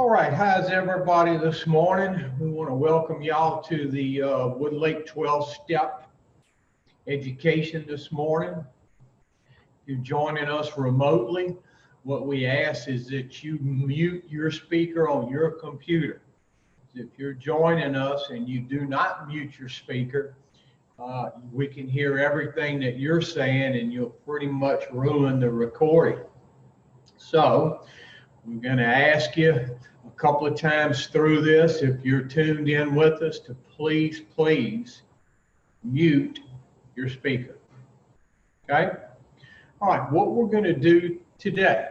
All right, how's everybody this morning? We want to welcome y'all to the Woodlake 12-step education this morning. If you're joining us remotely, what we ask is that you mute your speaker on your computer. If you're joining us and you do not mute your speaker, we can hear everything that you're saying and you'll pretty much ruin the recording. So we're going to ask you a couple of times through this, if you're tuned in with us, to please mute your speaker. Okay? All right, what we're going to do today,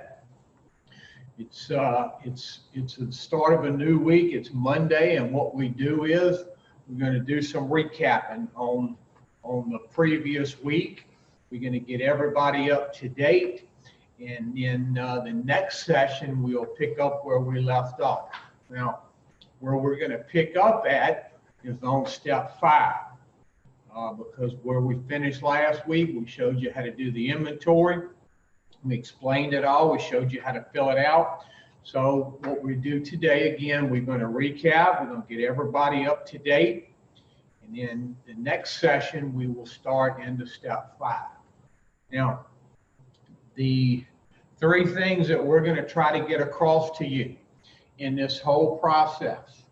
it's the start of a new week. It's Monday, and what we do is we're going to do some recapping on the previous week. We're going to get everybody up to date. And in the next session, we'll pick up where we left off. Now, where we're going to pick up at is on step 5. Because where we finished last week, we showed you how to do the inventory. We explained it all. We showed you how to fill it out. So what we do today, again, we're going to recap. We're going to get everybody up to date. And then the next session, we will start into step 5. Now, the 3 things that we're going to try to get across to you in this whole process,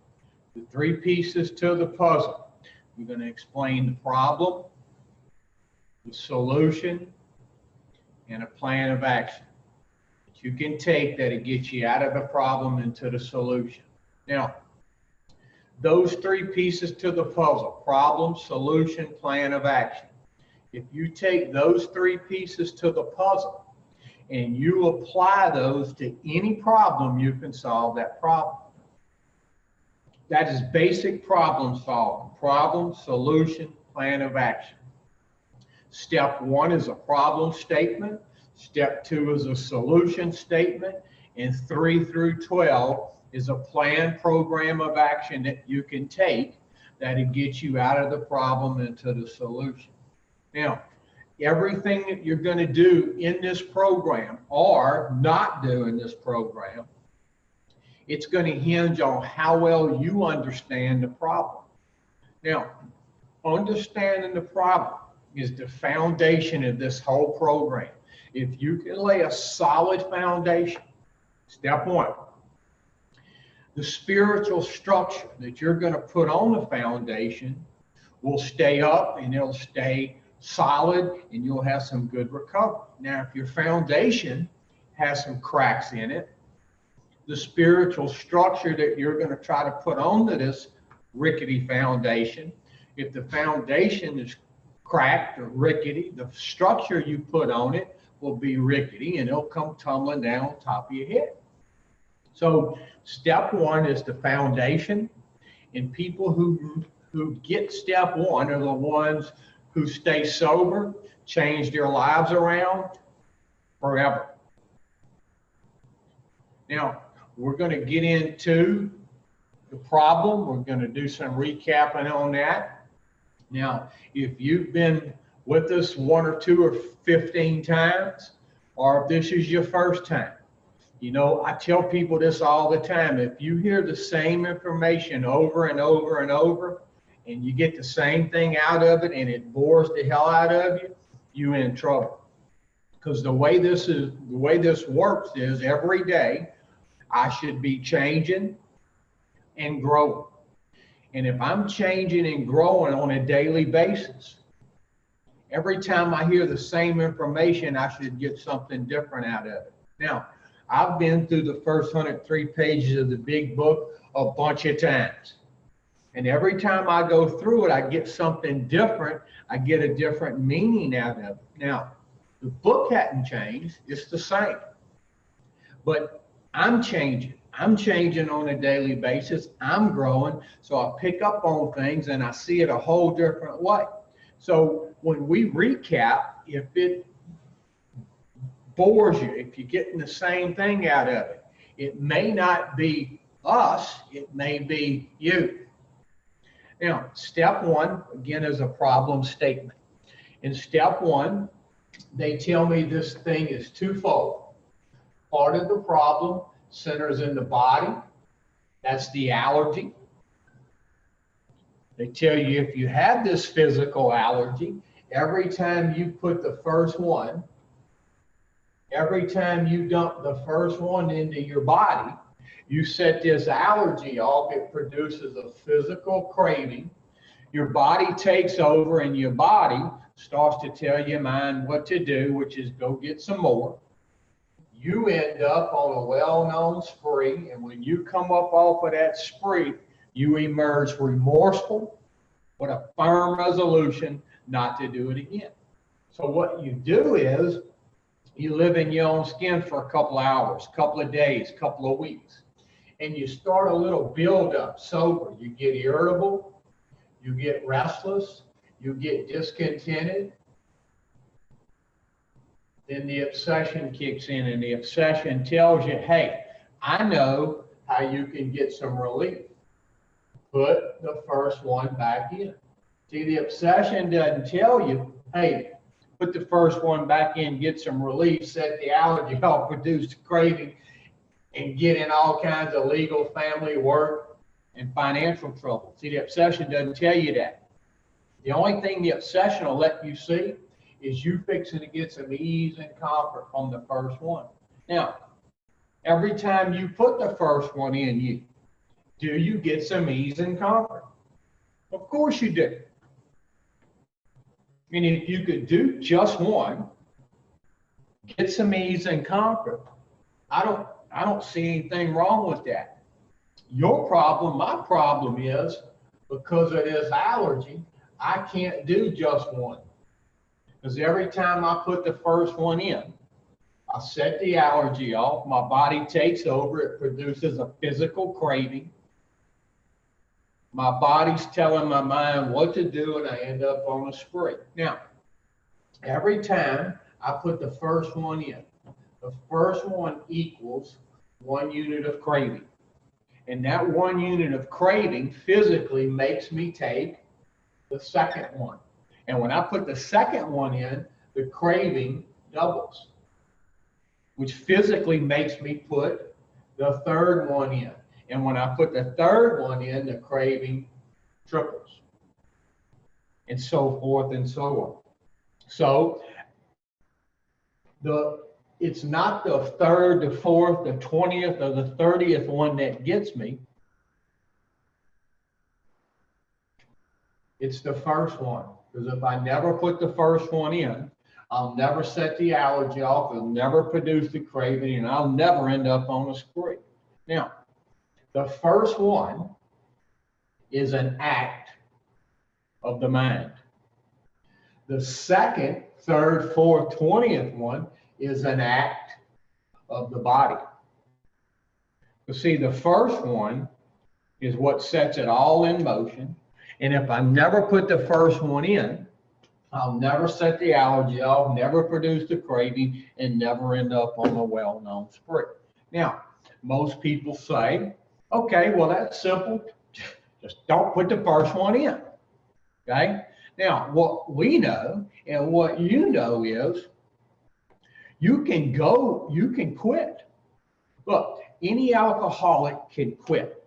the 3 pieces to the puzzle. We're going to explain the problem, the solution, and a plan of action that you can take that'll get you out of the problem into the solution. Now, those 3 pieces to the puzzle, problem, solution, plan of action. If you take those 3 pieces to the puzzle and you apply those to any problem, you can solve that problem. That is basic problem solving. Problem, solution, plan of action. Step 1 is a problem statement. Step 2 is a solution statement. And 3 through 12 is a plan program of action that you can take that'll get you out of the problem into the solution. Now, everything that you're going to do in this program or not do in this program, it's going to hinge on how well you understand the problem. Now, understanding the problem is the foundation of this whole program. If you can lay a solid foundation, step 1, the spiritual structure that you're going to put on the foundation will stay up and it'll stay solid and you'll have some good recovery. Now, if your foundation has some cracks in it, the spiritual structure that you're going to try to put onto this rickety foundation, if the foundation is cracked or rickety, the structure you put on it will be rickety and it'll come tumbling down on top of your head. So step 1 is the foundation, and people who get step 1 are the ones who stay sober, change their lives around forever. Now, we're going to get into the problem. We're going to do some recapping on that. Now, if you've been with us 1 or 2 or 15 times, or if this is your first time, you know, I tell people this all the time. If you hear the same information over and over and over, and you get the same thing out of it and it bores the hell out of you, you're in trouble. Because the way this works is every day I should be changing and growing. And if I'm changing and growing on a daily basis, every time I hear the same information, I should get something different out of it. Now, I've been through the first 103 pages of the big book a bunch of times. And every time I go through it, I get something different. I get a different meaning out of it. Now, the book hadn't changed. It's the same. But I'm changing. I'm changing on a daily basis. I'm growing. So I pick up on things and I see it a whole different way. So when we recap, if it bores you, if you're getting the same thing out of it, it may not be us, it may be you. Now, step 1, again, is a problem statement. In step 1, they tell me this thing is twofold. Part of the problem centers in the body, That's the allergy. They tell you if you have this physical allergy, every time you put the first one, every time you dump the first one into your body, you set this allergy off. It produces a physical craving. Your body takes over, and your body starts to tell your mind what to do, which is go get some more. You end up on a well-known spree, and when you come up off of that spree, you emerge remorseful with a firm resolution not to do it again. So what you do is you live in your own skin for a couple of hours, couple of days, couple of weeks, and you start a little buildup sober. You get irritable, you get restless, you get discontented. Then the obsession kicks in, and the obsession tells you, hey, I know how you can get some relief. Put the first one back in. See, the obsession doesn't tell you, hey, put the first one back in, get some relief, set the allergy off, produce the craving, and get in all kinds of legal, family, work, and financial trouble. See, the obsession doesn't tell you that. The only thing the obsession will let you see is you fixing to get some ease and comfort from the first one. Now, every time you put the first one in you, do you get some ease and comfort? Of course you do. And if you could do just one, get some ease and comfort, I don't see anything wrong with that. Your problem, my problem is, because of this allergy, I can't do just one. Because every time I put the first one in, I set the allergy off, my body takes over, it produces a physical craving. My body's telling my mind what to do, and I end up on a spree. Now, every time I put the first one in, the first one equals 1 unit of craving. And that 1 unit of craving physically makes me take the second one. And when I put the second one in, the craving doubles, which physically makes me put the third one in. And when I put the third one in, the craving triples, and so forth and so on. So it's not the third, the fourth, the 20th, or the 30th one that gets me. It's the first one. Because if I never put the first one in, I'll never set the allergy off, it'll never produce the craving, and I'll never end up on a spree. Now, the first one is an act of the mind. The second, third, fourth, 20th one is an act of the body. You see, the first one is what sets it all in motion. And if I never put the first one in, I'll never set the allergy off, never produce the craving, and never end up on a well-known spree. Now, most people say, okay, well, that's simple. Just don't put the first one in. Okay? Now, what we know and what you know is you can quit. Look, any alcoholic can quit.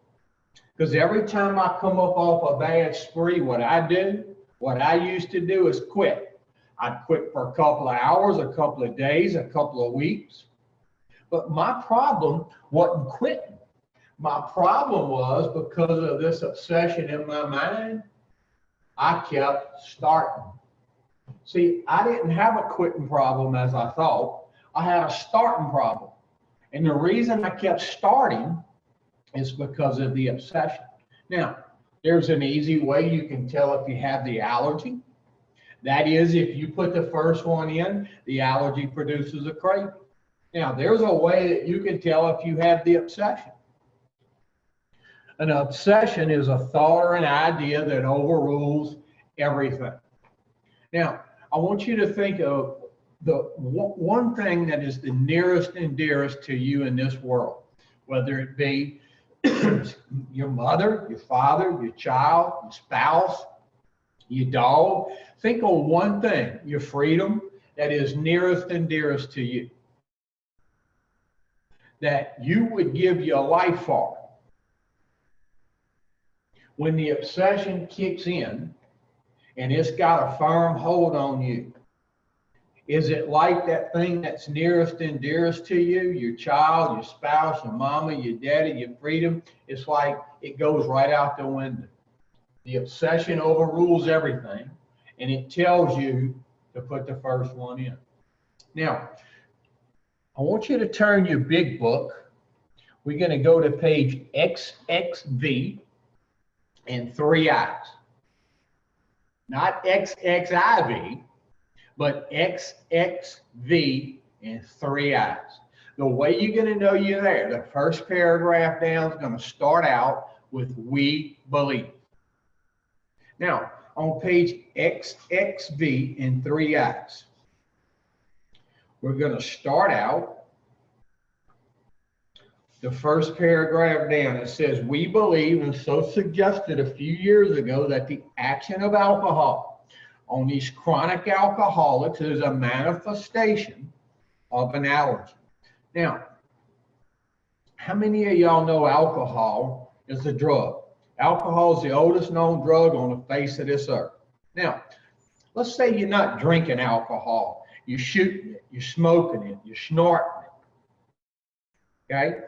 Because every time I come up off a bad spree, what I used to do is quit. I'd quit for a couple of hours, a couple of days, a couple of weeks. But my problem wasn't quitting. My problem was because of this obsession in my mind, I kept starting. See, I didn't have a quitting problem as I thought. I had a starting problem. And the reason I kept starting is because of the obsession. Now, there's an easy way you can tell if you have the allergy. That is, if you put the first one in, the allergy produces a craving. Now, there's a way that you can tell if you have the obsession. An obsession is a thought or an idea that overrules everything. Now, I want you to think of the one thing that is the nearest and dearest to you in this world, whether it be your mother, your father, your child, your spouse, your dog. Think of one thing, your freedom, that is nearest and dearest to you, that you would give your life for. When the obsession kicks in and it's got a firm hold on you, is it like that thing that's nearest and dearest to you, your child, your spouse, your mama, your daddy, your freedom? It's like it goes right out the window. The obsession overrules everything, and it tells you to put the first one in. Now, I want you to turn your big book. We're going to go to page XXV and 3 I's. Not XXIV, but XXV and 3 I's. The way you're going to know you're there, the first paragraph down is going to start out with "we believe." Now, on page XXV and 3 I's, we're going to start out the first paragraph down. It says, "We believe," and so suggested a few years ago, that the action of alcohol on these chronic alcoholics is a manifestation of an allergy. Now, how many of y'all know alcohol is a drug? Alcohol is the oldest known drug on the face of this earth. Now, let's say you're not drinking alcohol. You're shooting it, you're smoking it, you're snorting it. Okay?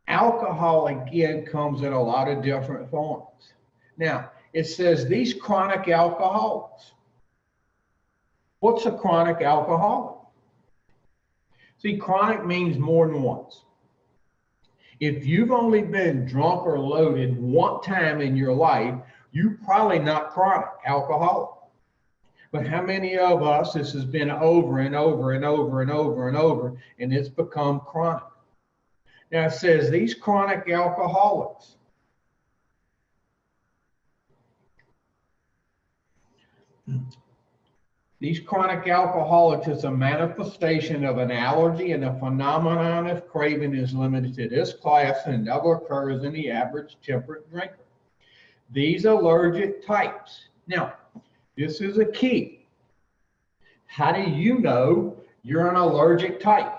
Alcohol, again, comes in a lot of different forms. Now, it says these chronic alcoholics. What's a chronic alcoholic? See, chronic means more than once. If you've only been drunk or loaded one time in your life, you're probably not chronic alcoholic. But how many of us, this has been over and over and over and over and over, and it's become chronic? Now it says these chronic alcoholics, is a manifestation of an allergy, and the phenomenon of craving is limited to this class and never occurs in the average temperate drinker. These allergic types. Now, this is a key. How do you know you're an allergic type?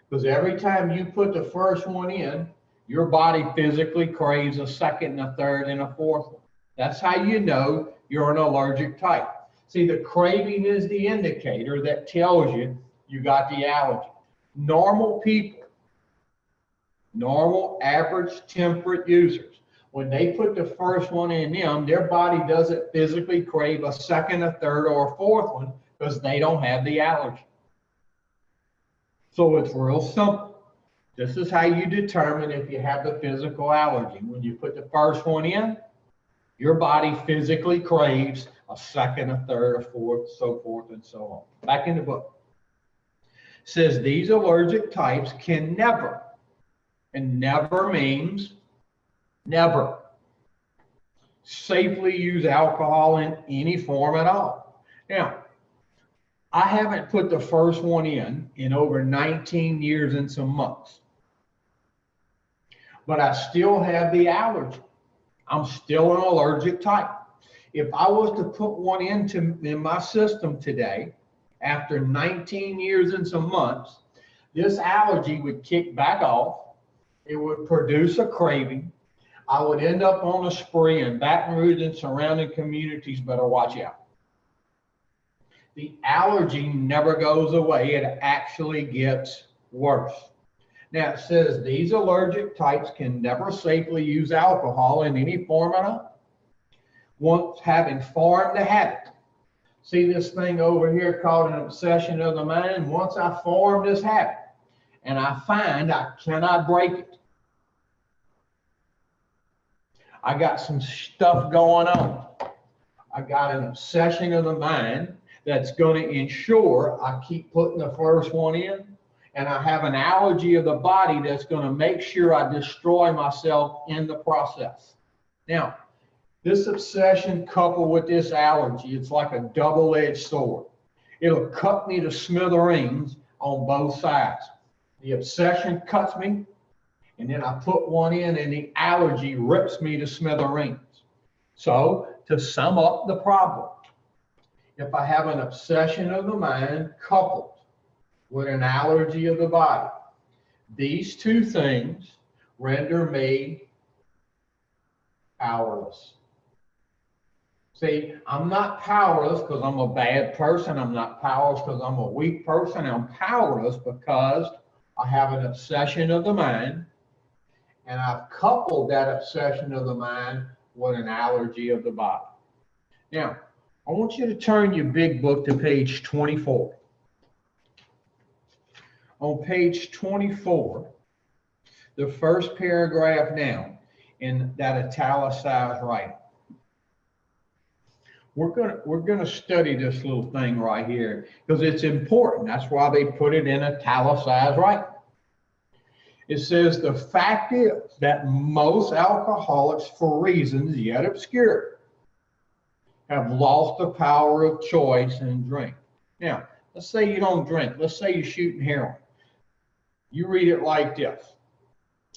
Because every time you put the first one in, your body physically craves a second, a third, and a fourth one. That's how you know you're an allergic type. See, the craving is the indicator that tells you you got the allergy. Normal people, normal average temperate users, when they put the first one in them, their body doesn't physically crave a second, a third, or a fourth one because they don't have the allergy. So it's real simple. This is how you determine if you have the physical allergy. When you put the first one in, your body physically craves a second, a third, a fourth, so forth and so on. Back in the book. It says these allergic types can never, and never means never, safely use alcohol in any form at all. Now, I haven't put the first one in over 19 years and some months. But I still have the allergy. I'm still an allergic type. If I was to put one in my system today, after 19 years and some months, this allergy would kick back off. It would produce a craving. I would end up on a spree, and Baton Rouge and surrounding communities better watch out. The allergy never goes away. It actually gets worse. Now it says these allergic types can never safely use alcohol in any form at all. Once having formed the habit. See this thing over here called an obsession of the mind? Once I form this habit and I find I cannot break it, I got some stuff going on. I got an obsession of the mind that's going to ensure I keep putting the first one in, and I have an allergy of the body that's going to make sure I destroy myself in the process. Now, this obsession coupled with this allergy, it's like a double-edged sword. It'll cut me to smithereens on both sides. The obsession cuts me, and then I put one in, and the allergy rips me to smithereens. So, to sum up the problem, if I have an obsession of the mind coupled with an allergy of the body, these two things render me powerless. See, I'm not powerless because I'm a bad person. I'm not powerless because I'm a weak person. I'm powerless because I have an obsession of the mind, and I've coupled that obsession of the mind with an allergy of the body. Now, I want you to turn your big book to page 24. On page 24, the first paragraph now in that italicized writing. We're gonna study this little thing right here because it's important. That's why they put it in italicized writing. It says the fact is that most alcoholics, for reasons yet obscure, have lost the power of choice and drink. Now, let's say you don't drink. Let's say you're shooting heroin. You read it like this.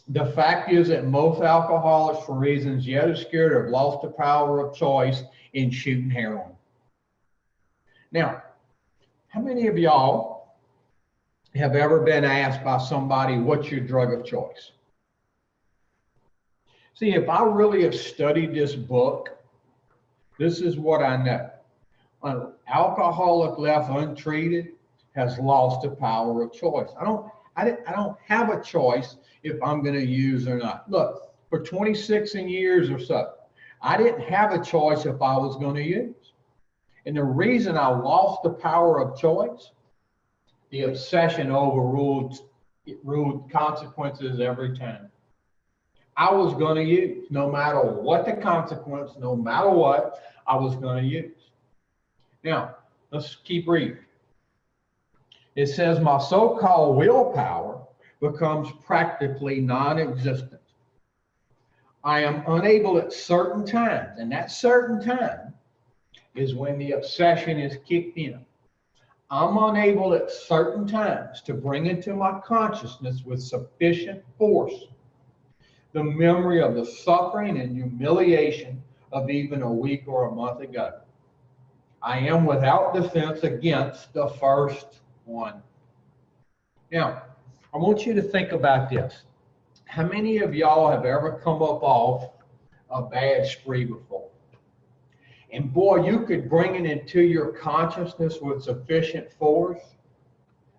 The fact is that most alcoholics, for reasons yet obscure, have lost the power of choice in shooting heroin. Now, how many of y'all have ever been asked by somebody, what's your drug of choice? See, if I really have studied this book, this is what I know. An alcoholic left untreated has lost the power of choice. I don't have a choice if I'm going to use or not. Look, for 26 years or so, I didn't have a choice if I was going to use. And the reason I lost the power of choice, the obsession ruled consequences every time. I was going to use, no matter what the consequence, no matter what, I was going to use. Now, let's keep reading. It says, my so-called willpower becomes practically non-existent. I am unable at certain times, and that certain time is when the obsession is kicked in. I'm unable at certain times to bring into my consciousness with sufficient force the memory of the suffering and humiliation of even a week or a month ago. I am without defense against the first one. Now, I want you to think about this. How many of y'all have ever come up off a bad spree before? And boy, you could bring it into your consciousness with sufficient force.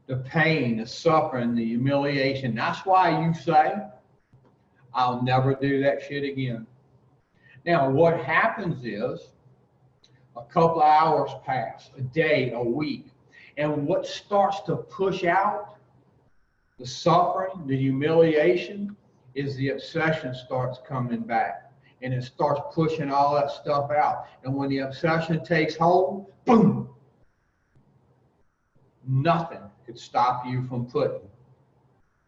The pain, the suffering, the humiliation. That's why you say, I'll never do that shit again. Now, what happens is a couple of hours pass, a day, a week. And what starts to push out the suffering, the humiliation, is the obsession starts coming back. And it starts pushing all that stuff out. And when the obsession takes hold, boom, nothing could stop you from putting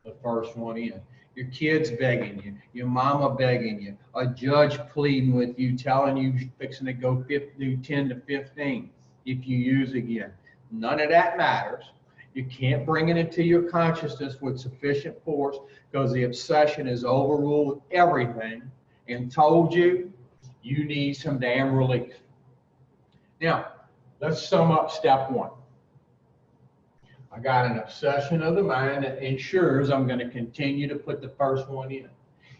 the first one in. Your kid's begging you, your mama begging you, a judge pleading with you, telling you you're fixing to go do 10 to 15 if you use again. None of that matters. You can't bring it into your consciousness with sufficient force because the obsession has overruled everything and told you you need some damn relief. Now, let's sum up step one. I got an obsession of the mind that ensures I'm going to continue to put the first one in.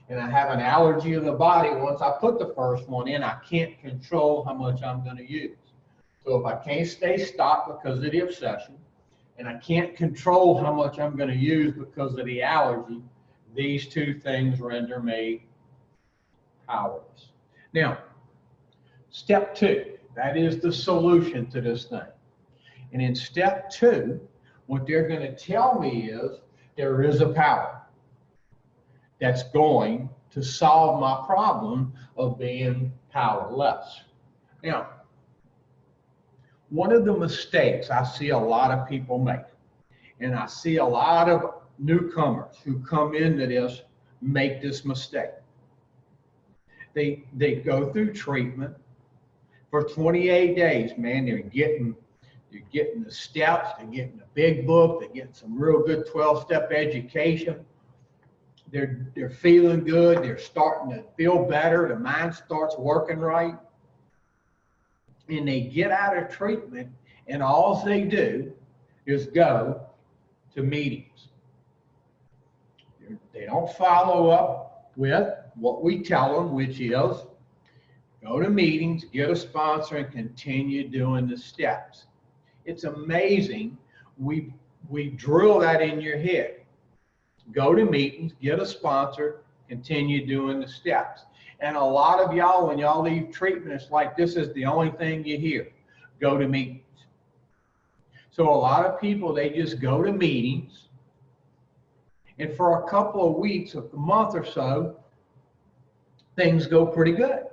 And I have an allergy of the body. Once I put the first one in, I can't control how much I'm going to use. So if I can't stay stopped because of the obsession, and I can't control how much I'm going to use because of the allergy, these two things render me powerless. Now, step two, that is the solution to this thing. And in step two, what they're going to tell me is there is a power that's going to solve my problem of being powerless. Now, one of the mistakes I see a lot of people make, and I see a lot of newcomers who come into this make this mistake. They go through treatment for 28 days, man. They're getting the steps, they're getting the big book, they're getting some real good 12-step education. They're feeling good, they're starting to feel better, the mind starts working right. And they get out of treatment, and all they do is go to meetings. They don't follow up with what we tell them, which is Go to meetings, get a sponsor, and continue doing the steps. It's amazing. We drill that in your head. Go to meetings, get a sponsor, continue doing the steps. And a lot of y'all, when y'all leave treatment, it's like this is the only thing you hear. Go to meetings. So a lot of people, they just go to meetings, and for a couple of weeks, a month or so, things go pretty good.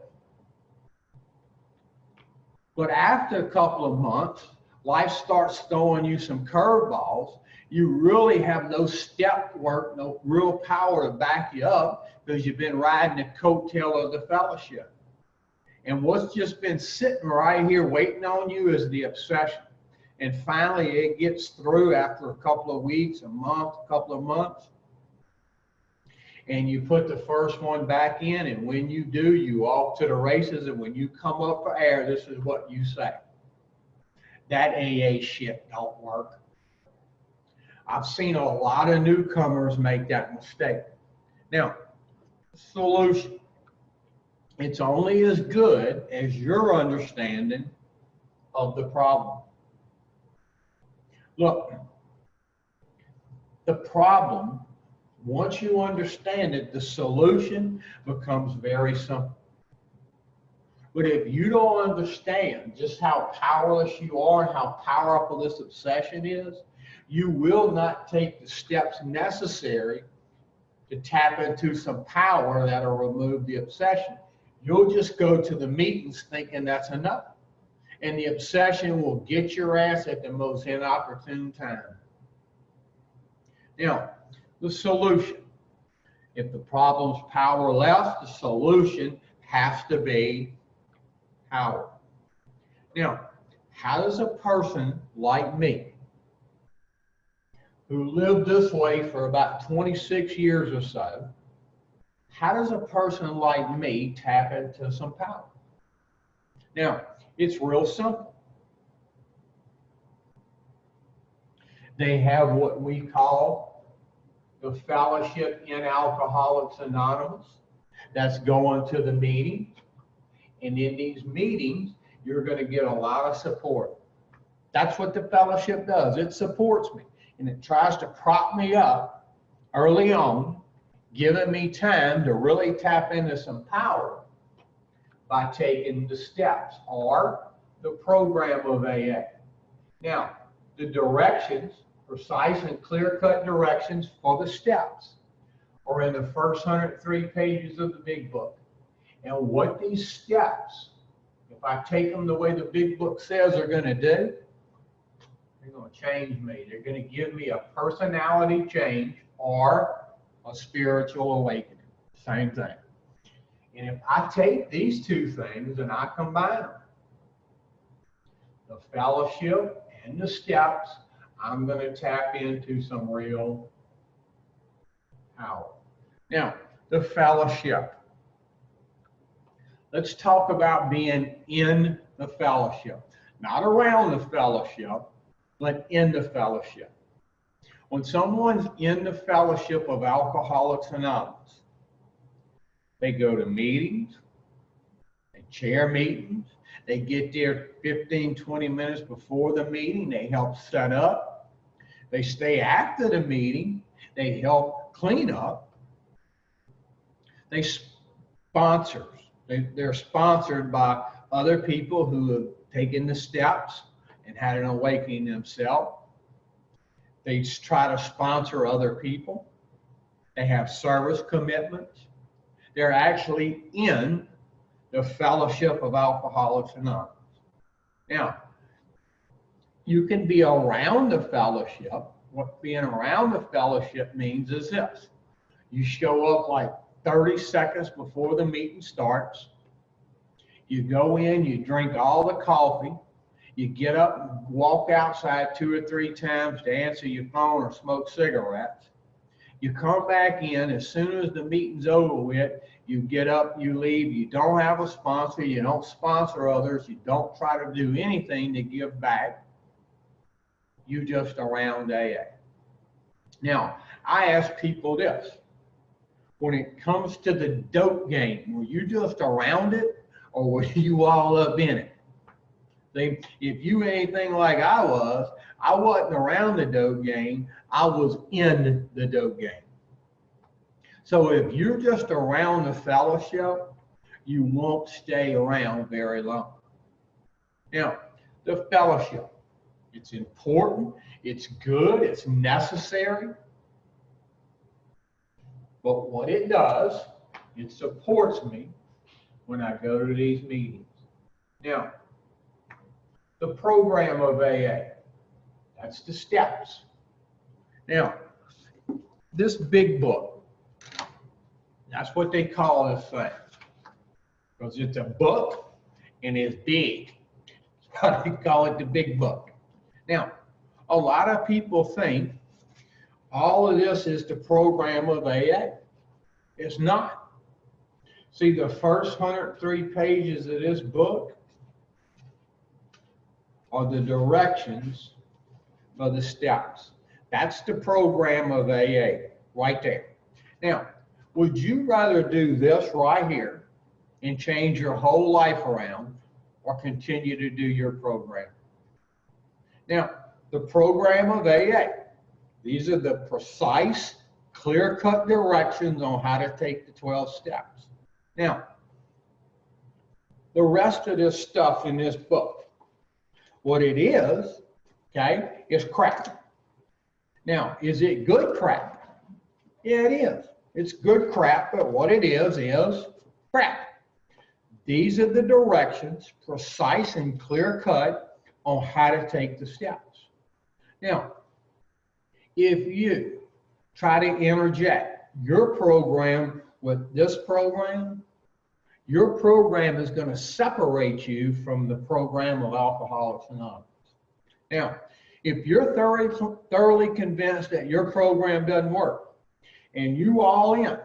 But after a couple of months, life starts throwing you some curveballs. You really have no step work, no real power to back you up because you've been riding the coattail of the fellowship. And what's just been sitting right here waiting on you is the obsession. And finally, it gets through after a couple of weeks, a month, a couple of months. And you put the first one back in, and when you do, you off to the races. And when you come up for air, this is what you say. That AA shit don't work. I've seen a lot of newcomers make that mistake. Now, solution. It's only as good as your understanding of the problem. Look, the problem, once you understand it, the solution becomes very simple. But if you don't understand just how powerless you are and how powerful this obsession is, you will not take the steps necessary to tap into some power that'll remove the obsession. You'll just go to the meetings thinking that's enough. And the obsession will get your ass at the most inopportune time. Now, the solution. If the problem's powerless, the solution has to be power. Now, how does a person like me, who lived this way for about 26 years or so, how does a person like me tap into some power? Now, it's real simple. They have what we call the fellowship in Alcoholics Anonymous. That's going to the meetings. And in these meetings, you're going to get a lot of support. That's what the fellowship does. It supports me. And it tries to prop me up early on, giving me time to really tap into some power by taking the steps or the program of AA. Now, the directions, precise and clear-cut directions for the steps, are in the first 103 pages of the big book. And what these steps, if I take them the way the big book says they're going to do, they're going to change me. They're going to give me a personality change or a spiritual awakening. Same thing. And if I take these two things and I combine them, the fellowship and the steps, I'm going to tap into some real power. Now, the fellowship. Let's talk about being in the fellowship. Not around the fellowship, but in the fellowship. When someone's in the fellowship of Alcoholics Anonymous, they go to meetings, they chair meetings, they get there 15, 20 minutes before the meeting, they help set up, they stay after the meeting, they help clean up, they sponsors. They're sponsored by other people who have taken the steps and had an awakening themselves. They try to sponsor other people. They have service commitments. They're actually in the fellowship of Alcoholics Anonymous. Now, you can be around the fellowship. What being around the fellowship means is this. You show up like 30 seconds before the meeting starts. You go in, you drink all the coffee. You get up and walk outside 2 or 3 times to answer your phone or smoke cigarettes. You come back in. As soon as the meeting's over with, you get up, you leave. You don't have a sponsor. You don't sponsor others. You don't try to do anything to give back. You just around AA. Now, I ask people this. When it comes to the dope game, were you just around it or were you all up in it? See, if you anything like I wasn't around the dope game, I was in the dope game. So if you're just around the fellowship, you won't stay around very long. Now, the fellowship, it's important, it's good, it's necessary. But what it does, it supports me when I go to these meetings. Now, the program of AA, that's the steps. Now, this big book, that's what they call this thing, because it's a book and it's big. That's why they call it the big book. Now, a lot of people think all of this is the program of AA. It's not. See, the first 103 pages of this book are the directions for the steps. That's the program of AA right there. Now, would you rather do this right here and change your whole life around, or continue to do your program? Now, the program of AA, these are the precise, clear-cut directions on how to take the 12 steps. Now, the rest of this stuff in this book, what it is, okay, is crap. Now, is it good crap? Yeah, it is. It's good crap, but what it is crap. These are the directions, precise and clear-cut, on how to take the steps. Now, if you try to interject your program with this program, your program is going to separate you from the program of Alcoholics Anonymous. Now, if you're thoroughly convinced that your program doesn't work and you all in,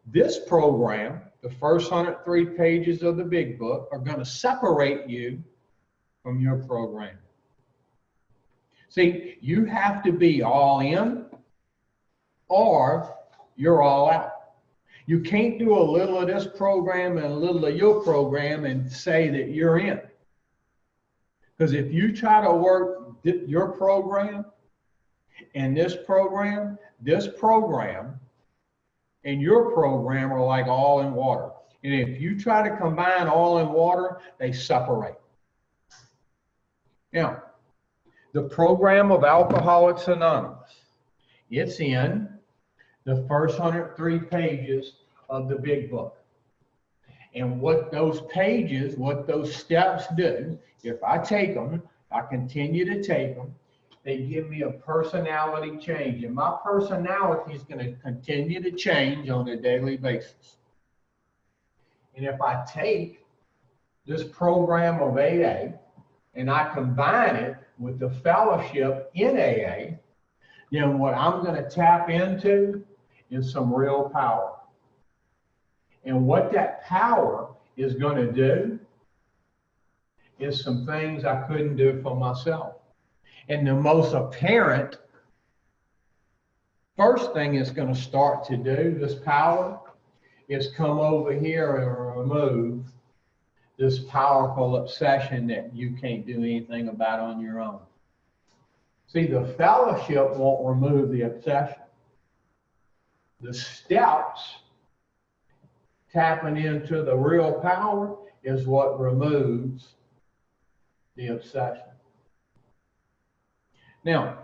this program, the first 103 pages of the big book, are going to separate you from your program. See, you have to be all in or you're all out. You can't do a little of this program and a little of your program and say that you're in. Because if you try to work your program and this program and your program are like oil and water. And if you try to combine oil and water, they separate. Now, the program of Alcoholics Anonymous, it's in the first 103 pages of the big book. And what those pages, what those steps do, if I take them, I continue to take them, they give me a personality change. And my personality is going to continue to change on a daily basis. And if I take this program of AA and I combine it with the fellowship in AA, then what I'm going to tap into is some real power. And what that power is going to do is some things I couldn't do for myself. And the most apparent first thing it's going to start to do, this power, is come over here and remove this powerful obsession that you can't do anything about on your own. See, the fellowship won't remove the obsession. The steps, tapping into the real power, is what removes the obsession. Now,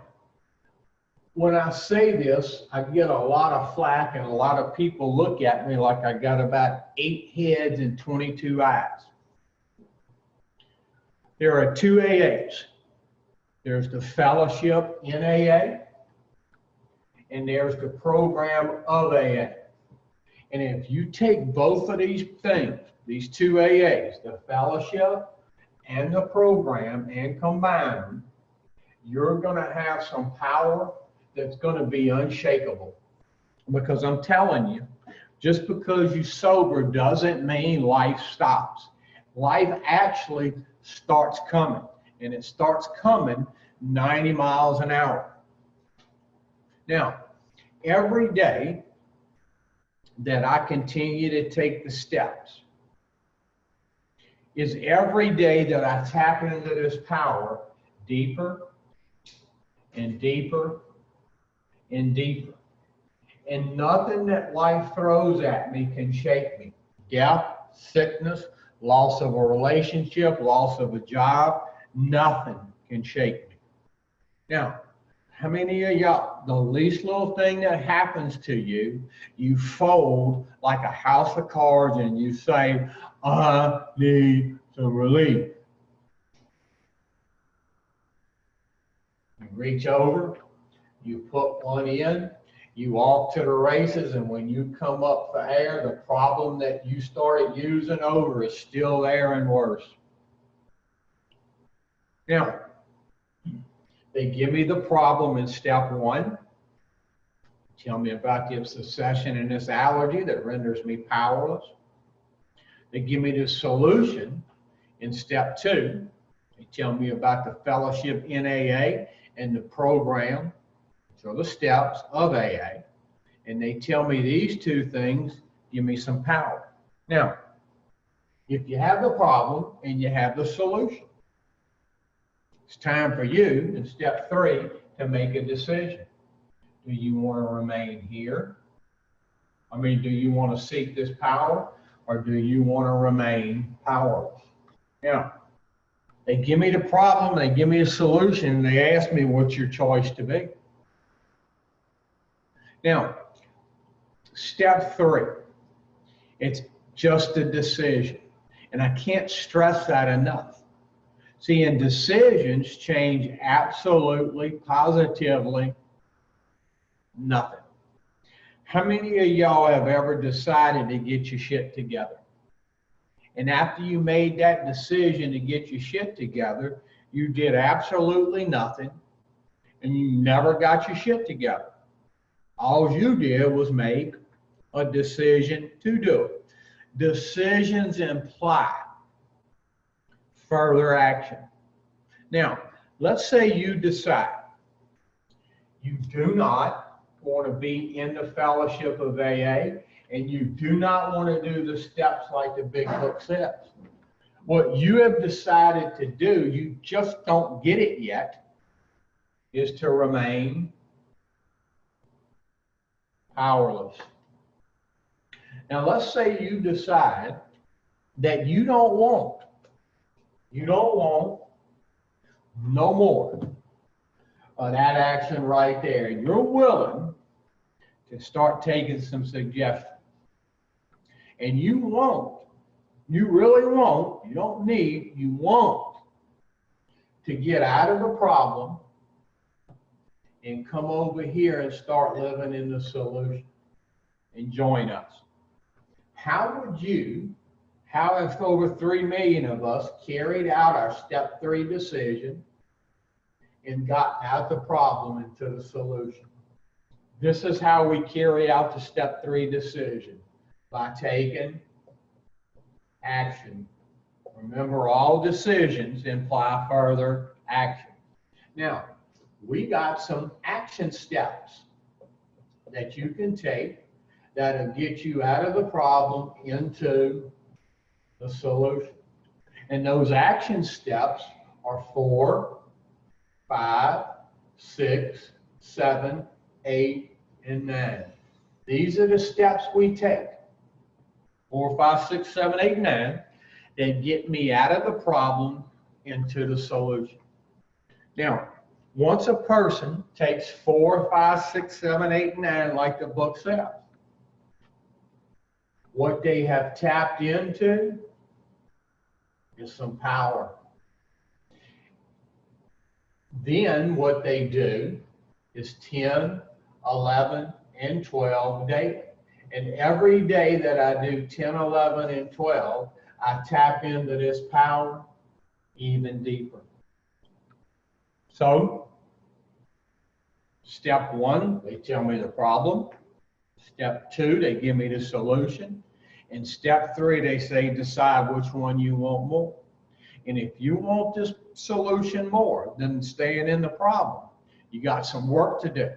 when I say this, I get a lot of flack and a lot of people look at me like I got about 8 heads and 22 eyes. There are 2 AAs. There's the fellowship in AA, and there's the program of AA. And if you take both of these things, these 2 AAs, the fellowship and the program, and combine them, you're going to have some power that's going to be unshakable. Because I'm telling you, just because you sober doesn't mean life stops. Life actually starts coming, and it starts coming 90 miles an hour. Now, every day that I continue to take the steps, is every day that I tap into this power deeper and deeper and deeper. And nothing that life throws at me can shake me. Death, sickness, loss of a relationship, loss of a job, nothing can shake me. Now, how many of y'all, the least little thing that happens to you, you fold like a house of cards and you say, I need some relief. You reach over, you put one in, you off to the races, and when you come up for air, the problem that you started using over is still there and worse. Now, they give me the problem in step 1. Tell me about this obsession and this allergy that renders me powerless. They give me the solution in step 2. They tell me about the fellowship in AA and the program, so the steps of AA. And they tell me these 2 things give me some power. Now, if you have the problem and you have the solution, it's time for you in step 3 to make a decision. Do you want to remain here? Do you want to seek this power, or do you want to remain powerless? Now, they give me the problem, they give me a solution, and they ask me what's your choice to be. Now, step 3, it's just a decision. And I can't stress that enough. See, and decisions change absolutely, positively nothing. How many of y'all have ever decided to get your shit together? And after you made that decision to get your shit together, you did absolutely nothing, and you never got your shit together. All you did was make a decision to do it. Decisions imply further action. Now, let's say you decide you do not want to be in the fellowship of AA, and you do not want to do the steps like the big book says. What you have decided to do, you just don't get it yet, is to remain powerless. Now, let's say you decide that you don't want no more of that action right there. You're willing to start taking some suggestions. And you really want, you don't need, you want to get out of the problem and come over here and start living in the solution and join us. How if over 3 million of us carried out our step 3 decision and got out the problem into the solution? This is how we carry out the step 3 decision, by taking action. Remember, all decisions imply further action. Now, we got some action steps that you can take that'll get you out of the problem into the solution. And those action steps are 4, 5, 6, 7, 8, and 9. These are the steps we take. 4, 5, 6, 7, 8, 9 that get me out of the problem into the solution. Now, once a person takes 4, 5, 6, 7, 8, 9, like the book says, what they have tapped into is some power. Then what they do is 10, 11, and 12 daily. And every day that I do 10, 11, and 12, I tap into this power even deeper. So, step 1, they tell me the problem. Step 2, they give me the solution. And step 3, they say decide which one you want more. And if you want this solution more than staying in the problem, you got some work to do,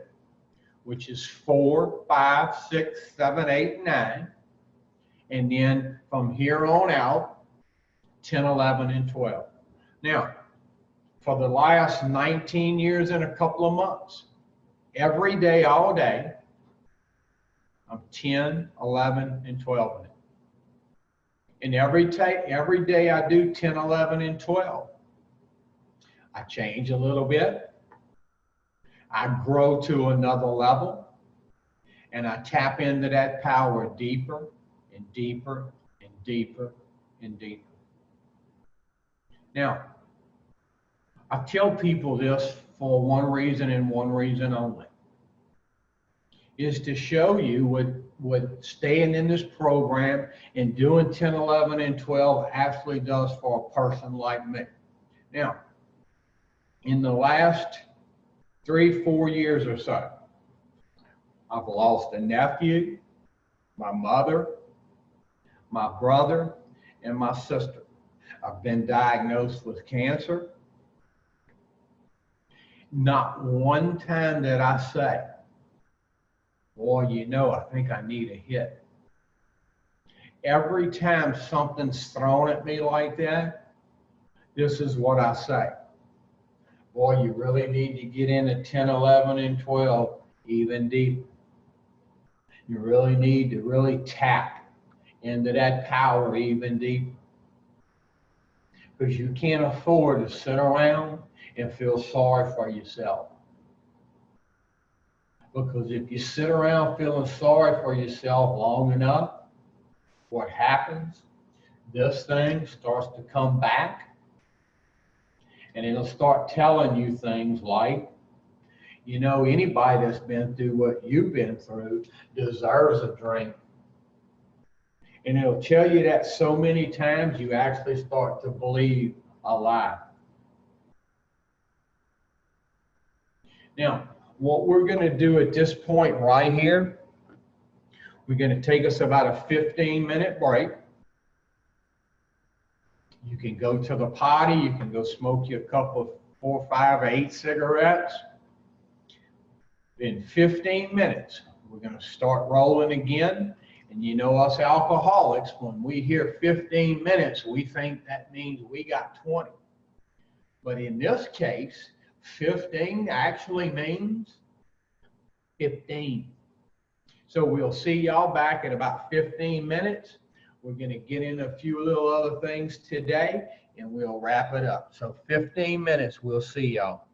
which is 4, 5, 6, 7, 8, 9. And then from here on out, 10, 11, and 12. Now, for the last 19 years and a couple of months, every day, all day, I'm 10, 11, and 12 in it. And every day I do 10, 11, and 12. I change a little bit. I grow to another level. And I tap into that power deeper and deeper and deeper and deeper. Now, I tell people this for one reason and one reason only, is to show you what staying in this program and doing 10, 11, and 12 actually does for a person like me. Now, in the last 3, 4 years or so, I've lost a nephew, my mother, my brother, and my sister. I've been diagnosed with cancer. Not one time did I say, boy, you know, I think I need a hit. Every time something's thrown at me like that, this is what I say. Boy, you really need to get into 10, 11, and 12 even deeper. You really need to really tap into that power even deeper. Because you can't afford to sit around and feel sorry for yourself. Because if you sit around feeling sorry for yourself long enough, what happens? This thing starts to come back, and it'll start telling you things like, you know, anybody that's been through what you've been through deserves a drink. And it'll tell you that so many times you actually start to believe a lie. Now, what we're going to do at this point right here, we're going to take us about a 15-minute break. You can go to the potty, you can go smoke you a couple of 4, 5, or 8 cigarettes. In 15 minutes, we're going to start rolling again. And you know us alcoholics, when we hear 15 minutes, we think that means we got 20. But in this case, 15 actually means 15. So we'll see y'all back in about 15 minutes. We're going to get in a few little other things today, and we'll wrap it up. So 15 minutes, we'll see y'all.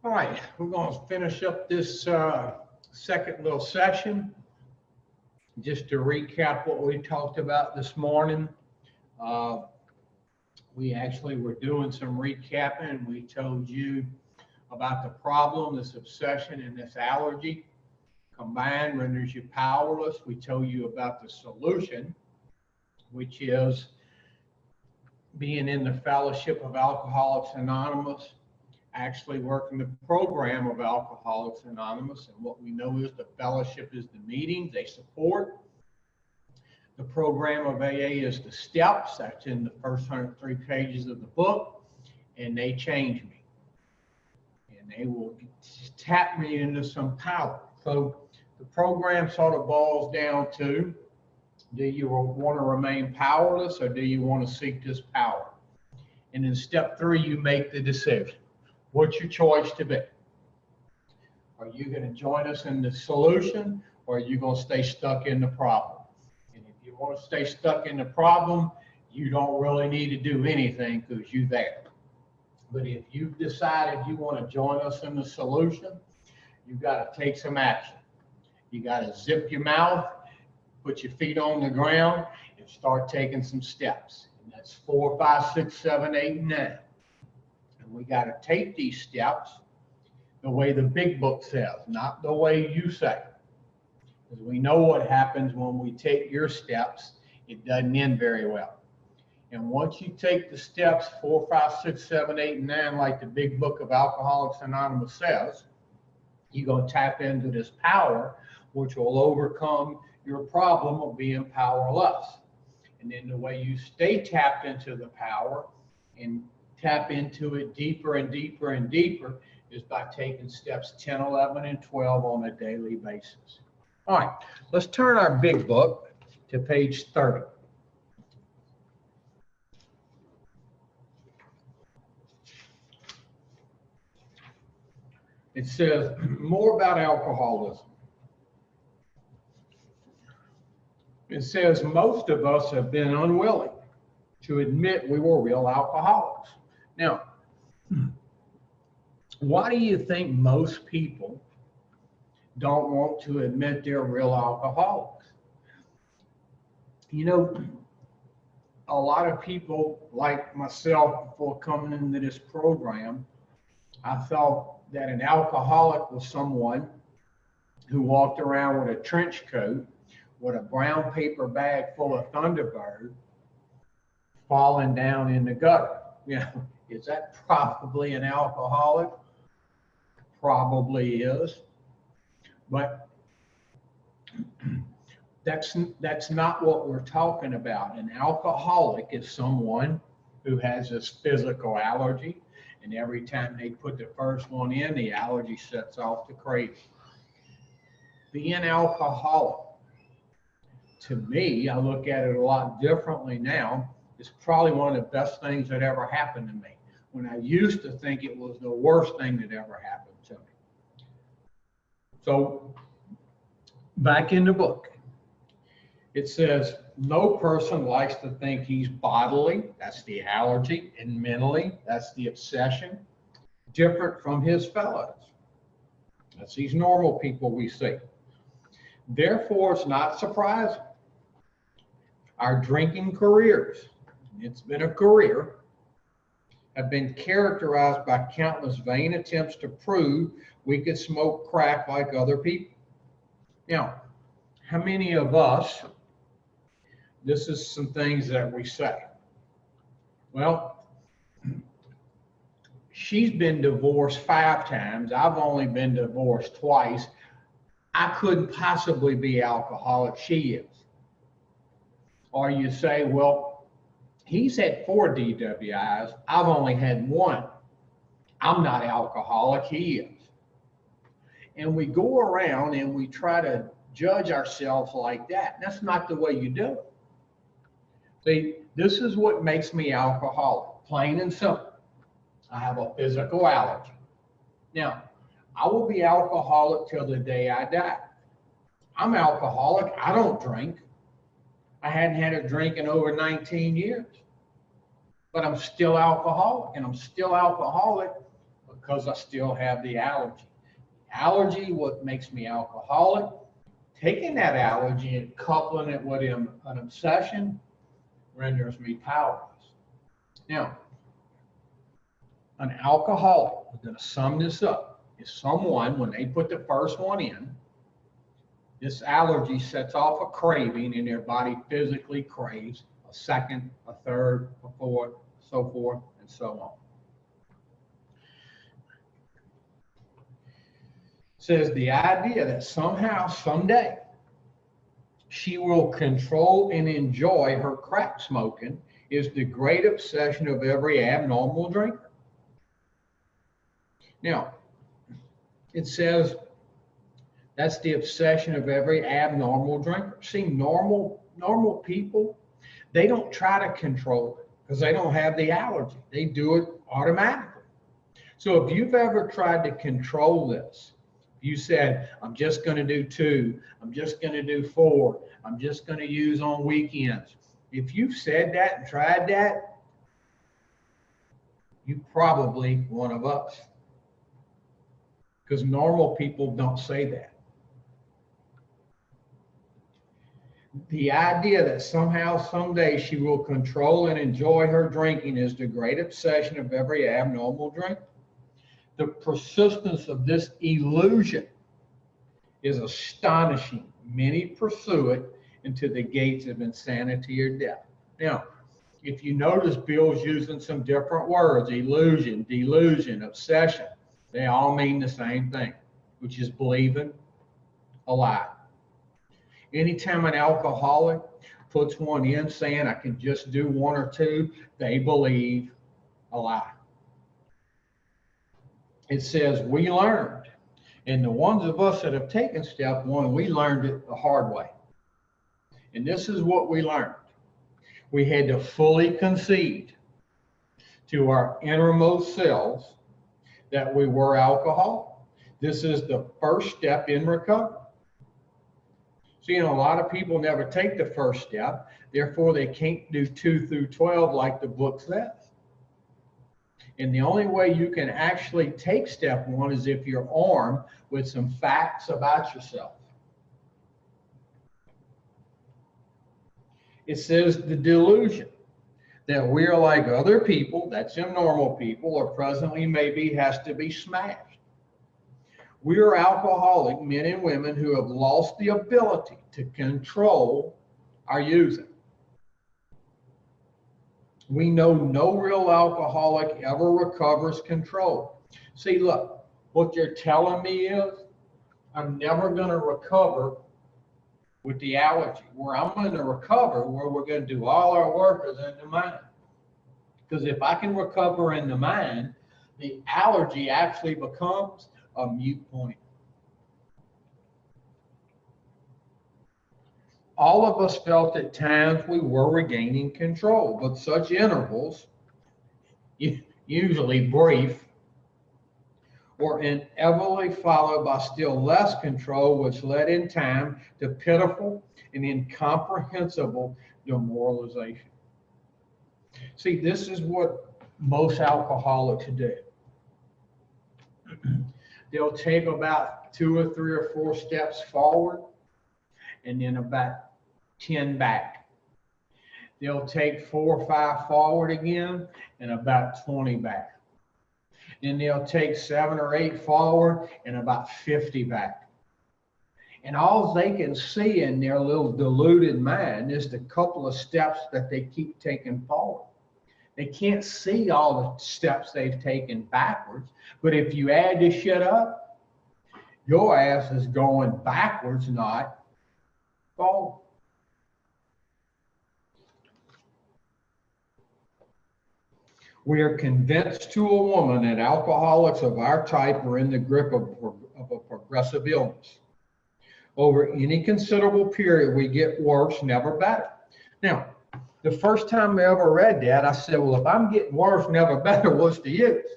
All right, we're going to finish up this second little session. Just to recap what we talked about this morning, we actually were doing some recapping. We told you about the problem, this obsession, and this allergy combined renders you powerless. We told you about the solution, which is being in the fellowship of Alcoholics Anonymous, actually working the program of Alcoholics Anonymous. And what we know is the fellowship is the meetings they support. The program of AA is the steps. That's in the first 103 pages of the book. And they change me. And they will tap me into some power. So the program sort of boils down to, do you want to remain powerless or do you want to seek this power? And in step 3, you make the decision. What's your choice to be? Are you going to join us in the solution, or are you going to stay stuck in the problem? And if you want to stay stuck in the problem, you don't really need to do anything because you're there. But if you've decided you want to join us in the solution, you've got to take some action. You got to zip your mouth, put your feet on the ground, and start taking some steps. And that's 4, 5, 6, 7, 8, 9. And we got to take these steps the way the big book says, not the way you say. Because we know what happens when we take your steps. It doesn't end very well. And once you take the steps 4, 5, 6, 7, 8, and 9, like the big book of Alcoholics Anonymous says, you're going to tap into this power, which will overcome your problem of being powerless. And then the way you stay tapped into the power and tap into it deeper and deeper and deeper is by taking steps 10, 11, and 12 on a daily basis. All right, let's turn our big book to page 30. It says more about alcoholism. It says most of us have been unwilling to admit we were real alcoholics. Now, why do you think most people don't want to admit they're real alcoholics? You know, a lot of people like myself, before coming into this program, I thought that an alcoholic was someone who walked around with a trench coat with a brown paper bag full of Thunderbird falling down in the gutter. You know, is that probably an alcoholic? Probably is. But that's not what we're talking about. An alcoholic is someone who has this physical allergy, and every time they put the first one in, the allergy sets off the craving. Being alcoholic, to me, I look at it a lot differently now. It's probably one of the best things that ever happened to me, when I used to think it was the worst thing that ever happened to me. So back in the book, it says, no person likes to think he's bodily, that's the allergy, and mentally, that's the obsession, different from his fellows. That's these normal people we see. Therefore, it's not surprising. Our drinking careers, it's been a career, have been characterized by countless vain attempts to prove we could smoke crack like other people. Now, how many of us, this is some things that we say. Well, she's been divorced 5 times. I've only been divorced twice. I couldn't possibly be alcoholic. She is. Or you say, well, he's had 4 DWIs. I've only had 1. I'm not alcoholic. He is. And we go around and we try to judge ourselves like that. That's not the way you do it. See, this is what makes me alcoholic, plain and simple. I have a physical allergy. Now, I will be alcoholic till the day I die. I'm alcoholic. I don't drink. I hadn't had a drink in over 19 years. But I'm still alcoholic, and I'm still alcoholic because I still have the allergy. Allergy, what makes me alcoholic, taking that allergy and coupling it with an obsession renders me powerless. Now, an alcoholic, we're going to sum this up, is someone, when they put the first one in, this allergy sets off a craving and their body physically craves a second, a third, a fourth, so forth, and so on. It says the idea that somehow, someday, she will control and enjoy her crack smoking is the great obsession of every abnormal drinker. Now, it says that's the obsession of every abnormal drinker. See, normal people, they don't try to control it because they don't have the allergy. They do it automatically. So if you've ever tried to control this, you said, I'm just going to do 2, I'm just going to do 4, I'm just going to use on weekends. If you've said that and tried that, you're probably one of us. Because normal people don't say that. The idea that somehow, someday she will control and enjoy her drinking is the great obsession of every abnormal drinker. The persistence of this illusion is astonishing. Many pursue it into the gates of insanity or death. Now, if you notice, Bill's using some different words: illusion, delusion, obsession. They all mean the same thing, which is believing a lie. Anytime an alcoholic puts one in saying, I can just do 1 or 2, they believe a lie. It says, we learned. And the ones of us that have taken step 1, we learned it the hard way. And this is what we learned. We had to fully concede to our innermost selves that we were alcoholic. This is the first step in recovery. See, and a lot of people never take the first step, therefore they can't do 2 through 12 like the book says. And the only way you can actually take step 1 is if you're armed with some facts about yourself. It says the delusion that we are like other people, that's normal people, or presently maybe has to be smashed. We are alcoholic men and women who have lost the ability to control our using. We know no real alcoholic ever recovers control. See, look, what you're telling me is I'm never going to recover with the allergy. Where I'm going to recover, where we're going to do all our work is in the mind. Because if I can recover in the mind, the allergy actually becomes a mute point. All of us felt at times we were regaining control, but such intervals, usually brief, were inevitably followed by still less control, which led in time to pitiful and incomprehensible demoralization. See, this is what most alcoholics do. They'll take about 2 or 3 or 4 steps forward and then about 10 back. They'll take 4 or 5 forward again and about 20 back. Then they'll take 7 or 8 forward and about 50 back. And all they can see in their little deluded mind is the couple of steps that they keep taking forward. They can't see all the steps they've taken backwards. But if you add this shit up, your ass is going backwards, not forward. We are convinced to a woman that alcoholics of our type are in the grip of a progressive illness. Over any considerable period, we get worse, never better. Now, the first time I ever read that, I said, well, if I'm getting worse, never better, what's the use?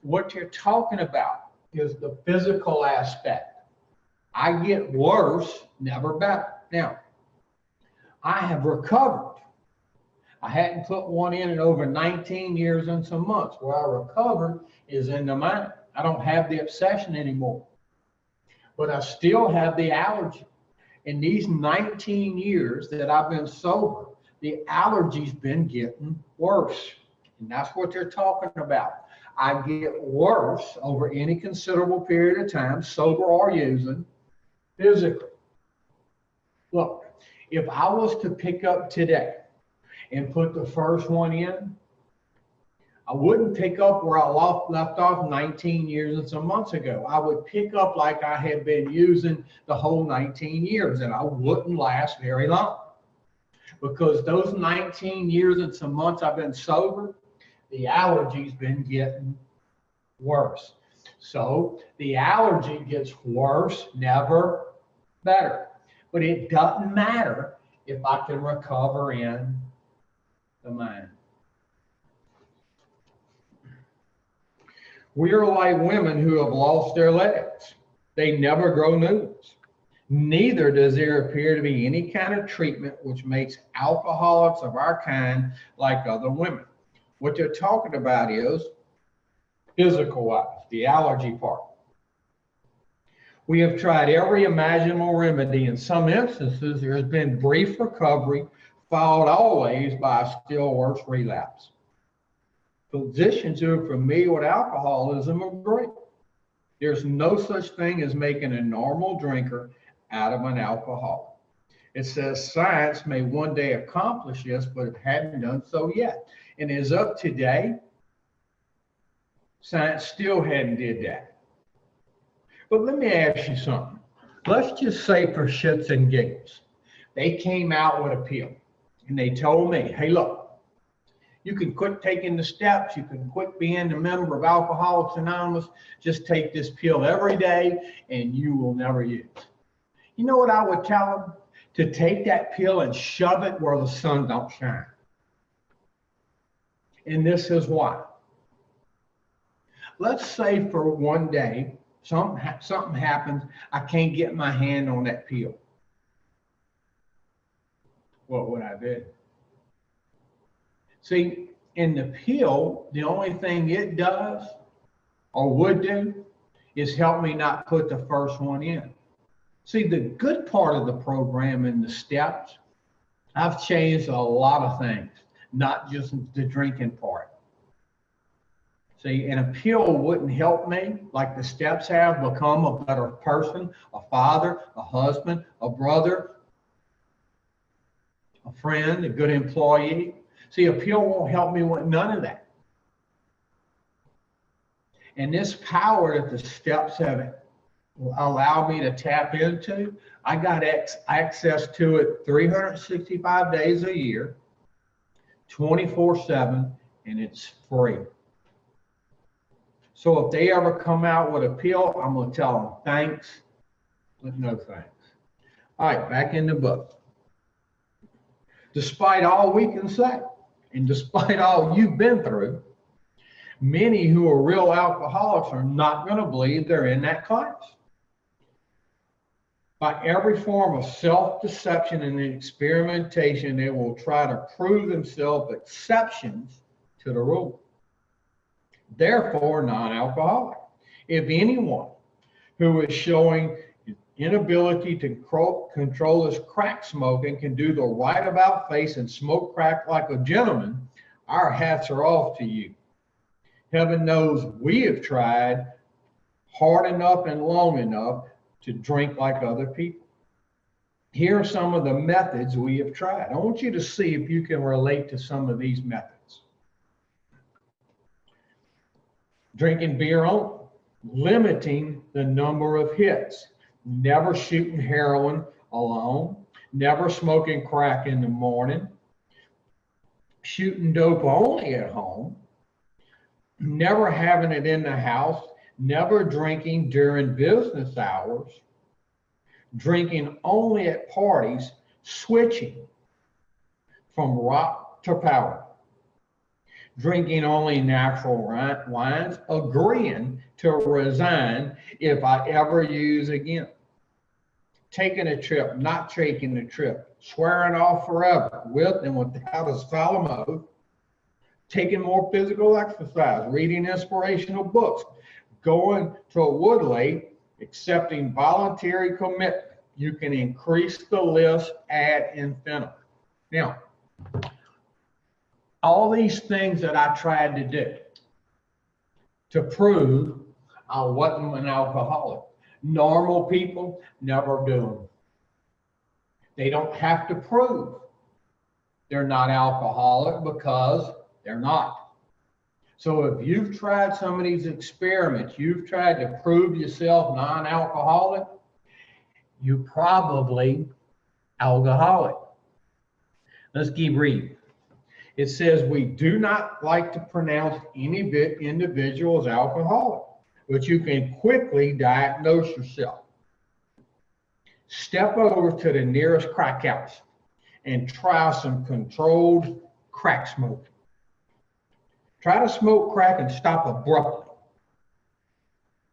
What you're talking about is the physical aspect. I get worse, never better. Now, I have recovered. I hadn't put one in over 19 years and some months. Where I recovered is in the mind. I don't have the obsession anymore, but I still have the allergy. In these 19 years that I've been sober, the allergy's been getting worse. And that's what they're talking about. I get worse over any considerable period of time, sober or using, physically. Look, if I was to pick up today and put the first one in, I wouldn't pick up where I left off 19 years and some months ago. I would pick up like I had been using the whole 19 years, and I wouldn't last very long. Because those 19 years and some months I've been sober, the allergy's been getting worse. So the allergy gets worse, never better. But it doesn't matter if I can recover in the mind. We are like women who have lost their legs. They never grow new ones. Neither does there appear to be any kind of treatment which makes alcoholics of our kind like other women. What they're talking about is physical wise, the allergy part. We have tried every imaginable remedy. In some instances, there has been brief recovery, followed always by a still worse relapse. Physicians who are familiar with alcoholism agree. There's no such thing as making a normal drinker out of an alcoholic. It says science may one day accomplish this, but it hadn't done so yet. And as of today, science still hadn't did that. But let me ask you something. Let's just say for shits and giggles, they came out with a pill and they told me, hey, look, you can quit taking the steps. You can quit being a member of Alcoholics Anonymous. Just take this pill every day and you will never use. You know what I would tell them? To take that pill and shove it where the sun don't shine. And this is why. Let's say for one day, something happens, I can't get my hand on that pill. What would I do? See, in the pill, the only thing it does or would do is help me not put the first one in. See, the good part of the program and the steps, I've changed a lot of things, not just the drinking part. See, and a pill wouldn't help me like the steps have become a better person, a father, a husband, a brother, a friend, a good employee. See, a pill won't help me with none of that. And this power that the steps have allowed me to tap into, I got access to it 365 days a year, 24/7, and it's free. So if they ever come out with a pill, I'm going to tell them thanks, but no thanks. All right, back in the book. Despite all we can say, and despite all you've been through, many who are real alcoholics are not going to believe they're in that class. By every form of self-deception and experimentation, they will try to prove themselves exceptions to the rule. Therefore, non-alcoholic. If anyone who is showing inability to control his crack smoking can do the right about face and smoke crack like a gentleman, our hats are off to you. Heaven knows we have tried hard enough and long enough to drink like other people. Here are some of the methods we have tried. I want you to see if you can relate to some of these methods. Drinking beer only, limiting the number of hits, never shooting heroin alone, never smoking crack in the morning, shooting dope only at home, never having it in the house, never drinking during business hours, drinking only at parties, switching from rock to powder, drinking only natural wines, agreeing to resign if I ever use again, taking a trip, not taking a trip, swearing off forever, with and without a solemn oath, taking more physical exercise, reading inspirational books, going to a Woodlake, accepting voluntary commitment. You can increase the list ad infinitum. Now, all these things that I tried to do to prove I wasn't an alcoholic, normal people never do them. They don't have to prove they're not alcoholic because they're not. So if you've tried some of these experiments, you've tried to prove yourself non-alcoholic, you're probably alcoholic. Let's keep reading. It says, we do not like to pronounce any individual as alcoholic, but you can quickly diagnose yourself. Step over to the nearest crack house and try some controlled crack smoking. Try to smoke crack and stop abruptly.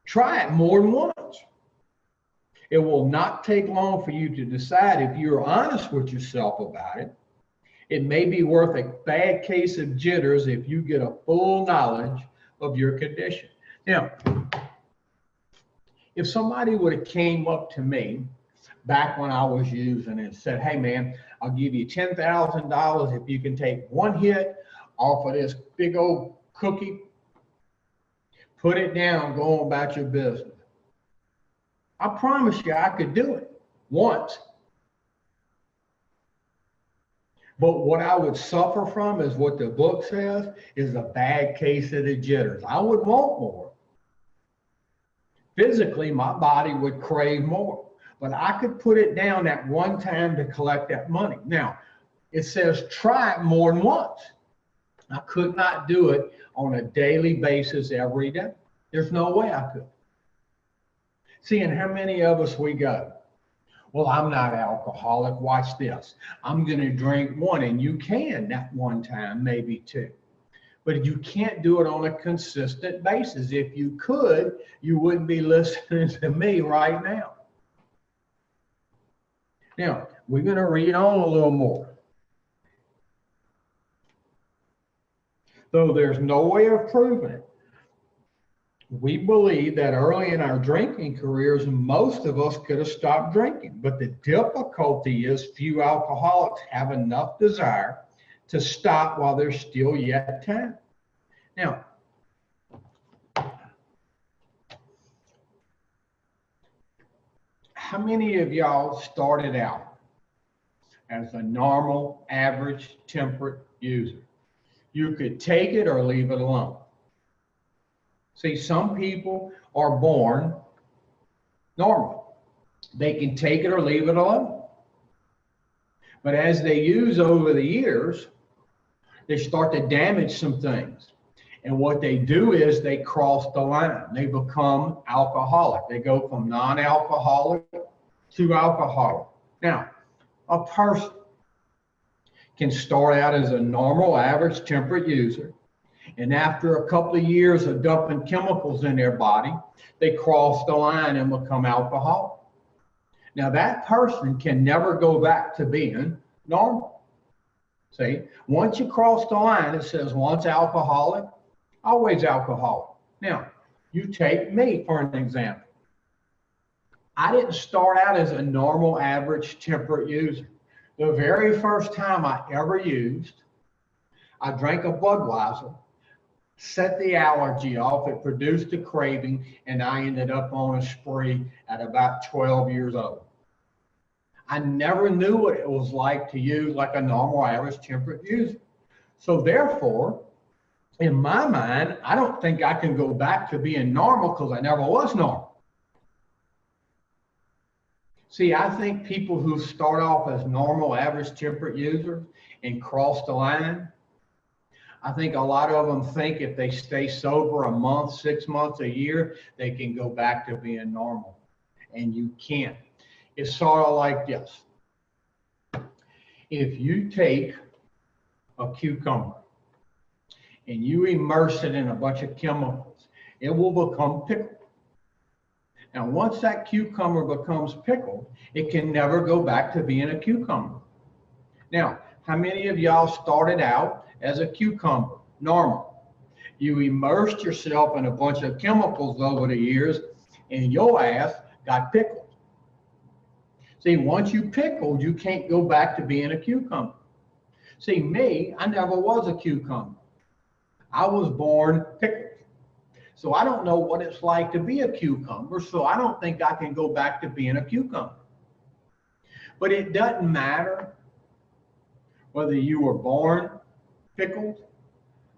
Try it more than once. It will not take long for you to decide if you're honest with yourself about it. It may be worth a bad case of jitters if you get a full knowledge of your condition. Now, if somebody would have came up to me back when I was using and said, hey man, I'll give you $10,000 if you can take one hit off of this big old cookie, put it down, go on about your business. I promise you I could do it once. But what I would suffer from is what the book says is a bad case of the jitters. I would want more. Physically, my body would crave more. But I could put it down at one time to collect that money. Now, it says try it more than once. I could not do it on a daily basis every day. There's no way I could. See, and how many of us we go, well, I'm not alcoholic. Watch this. I'm going to drink one, and you can that one time, maybe two. But you can't do it on a consistent basis. If you could, you wouldn't be listening to me right now. Now, we're going to read on a little more. Though there's no way of proving it, we believe that early in our drinking careers, most of us could have stopped drinking. But the difficulty is few alcoholics have enough desire to stop while there's still yet time. Now, how many of y'all started out as a normal, average, temperate user? You could take it or leave it alone. See, some people are born normal. They can take it or leave it alone. But as they use over the years, they start to damage some things. And what they do is they cross the line. They become alcoholic. They go from non-alcoholic to alcoholic. Now, a person can start out as a normal, average, temperate user. And after a couple of years of dumping chemicals in their body, they cross the line and become alcoholic. Now, that person can never go back to being normal. See, once you cross the line, it says once alcoholic, always alcoholic. Now, you take me for an example. I didn't start out as a normal, average, temperate user. The very first time I ever used, I drank a Budweiser, set the allergy off, it produced a craving, and I ended up on a spree at about 12 years old. I never knew what it was like to use like a normal, average, temperate user. So therefore, in my mind, I don't think I can go back to being normal because I never was normal. See, I think people who start off as normal, average, temperate users and cross the line, I think a lot of them think if they stay sober a month, 6 months, a year, they can go back to being normal. And you can't. It's sort of like this. If you take a cucumber and you immerse it in a bunch of chemicals, it will become pickled. Now, once that cucumber becomes pickled, it can never go back to being a cucumber. Now, how many of y'all started out as a cucumber, normal? You immersed yourself in a bunch of chemicals over the years, and your ass got pickled. See, once you pickled, you can't go back to being a cucumber. See, me, I never was a cucumber. I was born pickled. So I don't know what it's like to be a cucumber, so I don't think I can go back to being a cucumber. But it doesn't matter whether you were born pickled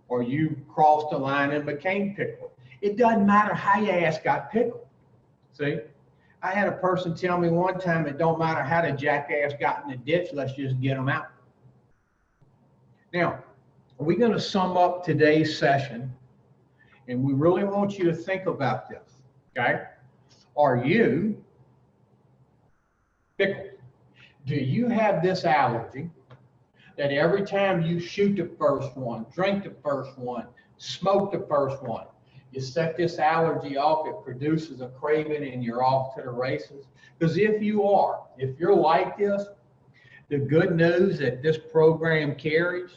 or you crossed the line and became pickled. It doesn't matter how your ass got pickled. See? I had a person tell me one time, it don't matter how the jackass got in the ditch, let's just get them out. Now, we're going to sum up today's session, and we really want you to think about this, okay? Are you pickled? Do you have this allergy that every time you shoot the first one, drink the first one, smoke the first one, you set this allergy off, it produces a craving, and you're off to the races? Because if you're like this, the good news that this program carries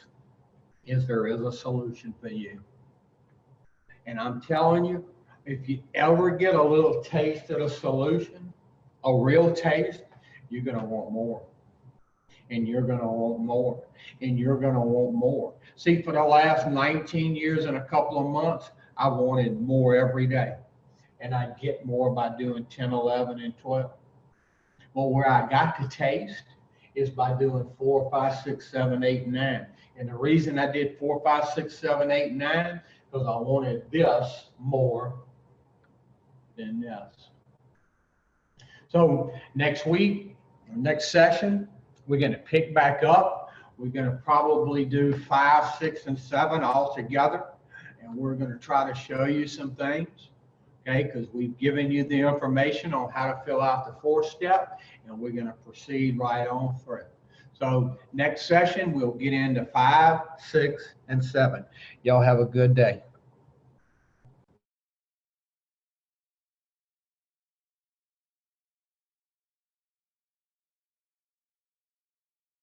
is there is a solution for you. And I'm telling you, if you ever get a little taste of the solution, a real taste, you're going to want more. And you're going to want more. And you're going to want more. See, for the last 19 years and a couple of months, I wanted more every day. And I get more by doing 10, 11, and 12. Well, where I got the taste is by doing 4, 5, 6, 7, 8, 9. And the reason I did 4, 5, 6, 7, 8, 9, because I wanted this more than this. So next week, next session, we're going to pick back up. We're going to probably do 5, 6, and 7 all together. And we're going to try to show you some things, okay, because we've given you the information on how to fill out the 4th step, and we're going to proceed right on through. So next session, we'll get into 5, 6, and 7. Y'all have a good day.